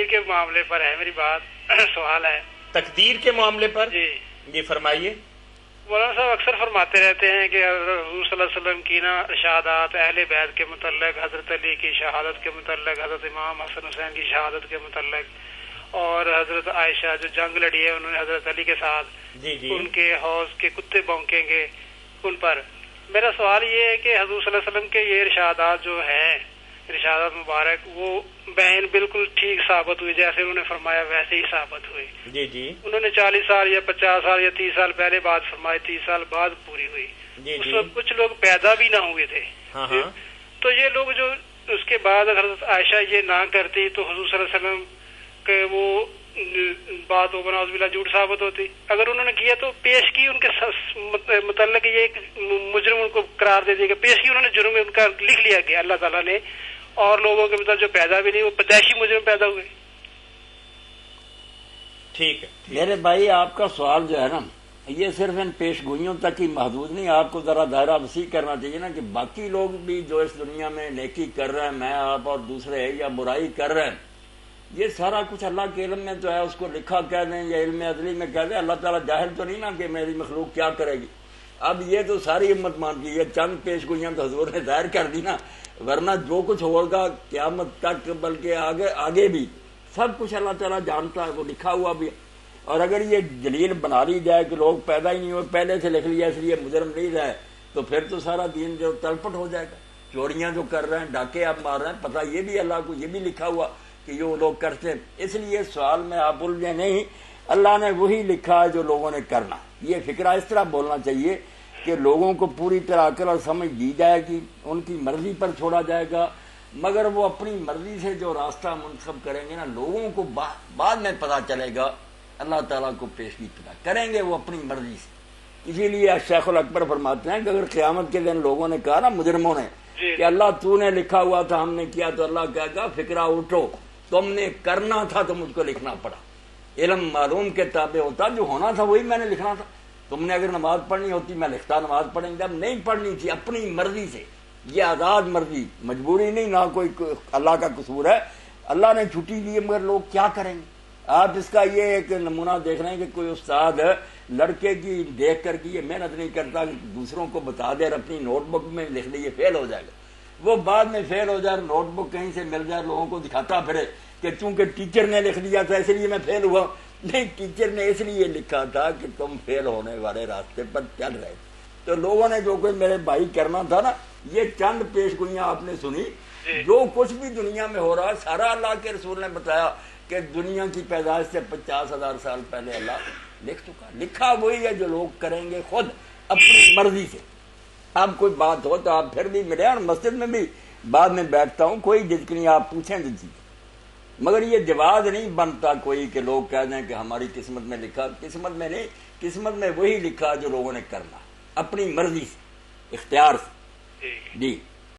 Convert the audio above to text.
تقدیر کے معاملے پر ہے میری بات، سوال ہے تقدیر کے معاملے پر؟ جی فرمائیے۔ مولانا صاحب اکثر فرماتے رہتے ہیں کہ حضور صلی اللہ علیہ وسلم کی نا ارشادات اہل بیت کے متعلق، حضرت علی کی شہادت کے متعلق، حضرت امام حسن حسین کی شہادت کے متعلق، اور حضرت عائشہ جو جنگ لڑی ہے انہوں نے حضرت علی کے ساتھ، ان کے حوض کے کتے بھونکیں گے ان پر۔ میرا سوال یہ ہے کہ حضور صلی اللہ علیہ وسلم کے یہ ارشادات جو ہیں، ارشادات مبارک، وہ بہن بالکل ٹھیک ثابت ہوئی جیسے انہوں نے فرمایا ویسے ہی ثابت ہوئی؟ جی انہوں نے 40 سال یا 50 سال یا 30 سال پہلے بات فرمائی، 30 سال بعد پوری ہوئی۔ اس وقت کچھ لوگ پیدا بھی نہ ہوئے تھے۔ تو یہ لوگ جو اس کے بعد حضرت عائشہ یہ نہ کرتی تو حضور صلی اللہ علیہ وسلم کے وہ بات و بناؤ باللہ جھوٹ ثابت ہوتی۔ اگر انہوں نے کیا تو پیش کی ان کے متعلق یہ ایک مجرم ان کو قرار دے دیا کہ پیش کی، انہوں نے جرم ان کا لکھ لیا کہ اللہ تعالیٰ نے، اور لوگوں کے مطلب جو پیدا بھی نہیں وہ پیدائشی مجرم پیدا ہوئے۔ ٹھیک ہے میرے بھائی، آپ کا سوال جو ہے نا یہ صرف ان پیش گوئیوں تک ہی محدود نہیں، آپ کو ذرا دائرہ وسیع کرنا چاہیے نا کہ باقی لوگ بھی جو اس دنیا میں نیکی کر رہے ہیں، میں آپ اور دوسرے یا برائی کر رہے ہیں، یہ سارا کچھ اللہ کے علم میں تو ہے، اس کو لکھا کہہ دیں یا علم ازلی میں کہہ دیں، اللہ تعالیٰ جاہل تو نہیں نا کہ میری مخلوق کیا کرے گی۔ اب یہ تو ساری امت مانتی ہے، یہ چند پیش گوئیاں تو حضور نے ظاہر کر دی نا، ورنہ جو کچھ ہوگا قیامت تک بلکہ آگے بھی سب کچھ اللہ تعالیٰ جانتا ہے، وہ لکھا ہوا بھی ہے۔ اور اگر یہ دلیل بنا لی جائے کہ لوگ پیدا ہی نہیں ہوئے، پہلے سے لکھ لیا اس لیے مجرم نہیں رہے، تو پھر تو سارا دین جو تلپٹ ہو جائے گا۔ چوریاں جو کر رہے ہیں، ڈاکے آپ مار رہے ہیں، پتہ یہ بھی اللہ کو یہ بھی لکھا ہوا کہ یہ لوگ کرتے ہیں۔ اس لیے سوال میں آپ الجھے نہیں، اللہ نے وہی لکھا ہے جو لوگوں نے کرنا۔ یہ فکرہ اس طرح بولنا چاہیے کہ لوگوں کو پوری طرح عقل اور سمجھ دی جائے گی، ان کی مرضی پر چھوڑا جائے گا، مگر وہ اپنی مرضی سے جو راستہ منتخب کریں گے نا، لوگوں کو بعد میں پتہ چلے گا، اللہ تعالیٰ کو پیشگی پتہ کریں گے وہ اپنی مرضی سے۔ اسی لیے شیخ الاکبر فرماتے ہیں کہ اگر قیامت کے دن لوگوں نے کہا نا، مجرموں نے، کہ اللہ تو نے لکھا ہوا تھا ہم نے کیا، تو اللہ کہے گا فکرہ اٹھو، تم نے کرنا تھا تو مجھ کو لکھنا پڑا۔ علم معلوم کے تابع ہوتا، جو ہونا تھا وہی میں نے لکھنا تھا۔ تم نے اگر نماز پڑھنی ہوتی میں لکھتا نماز پڑھیں گے، اب نہیں پڑھنی تھی اپنی مرضی سے، یہ آزاد مرضی، مجبوری نہیں، نہ کوئی اللہ کا قصور ہے، اللہ نے چھٹی دی، مگر لوگ کیا کریں گے؟ آپ اس کا یہ ایک نمونہ دیکھ رہے ہیں کہ کوئی استاد لڑکے کی دیکھ کر کے یہ محنت نہیں کرتا کہ دوسروں کو بتا دے اور اپنی نوٹ بک میں لکھ دے یہ فیل ہو جائے گا، وہ بعد میں فیل ہو جائے، نوٹ بک کہیں سے مل جائے، لوگوں کو دکھاتا پھرے کہ چونکہ ٹیچر نے لکھ دیا تھا اس لیے میں فیل ہوا۔ نہیں، ٹیچر نے اس لیے لکھا تھا کہ تم فیل ہونے والے راستے پر چل رہے۔ تو لوگوں نے جو کوئی میرے بھائی کرنا تھا نا، یہ چند پیش گوئیاں آپ نے سنی، جو کچھ بھی دنیا میں ہو رہا ہے سارا اللہ کے رسول نے بتایا کہ دنیا کی پیدائش سے 50,000 سال پہلے اللہ لکھ چکا، لکھا وہی ہے جو لوگ کریں گے خود اپنی مرضی سے۔ اب کوئی بات ہو تو آپ پھر بھی ملے، اور مسجد میں بھی بعد میں بیٹھتا ہوں، کوئی جھجک نہیں، آپ پوچھیں جی، مگر یہ جواز نہیں بنتا کوئی کہ لوگ کہہ دیں کہ ہماری قسمت میں لکھا، قسمت میں نہیں، قسمت میں وہی لکھا جو لوگوں نے کرنا اپنی مرضی سے، اختیار سے۔ جی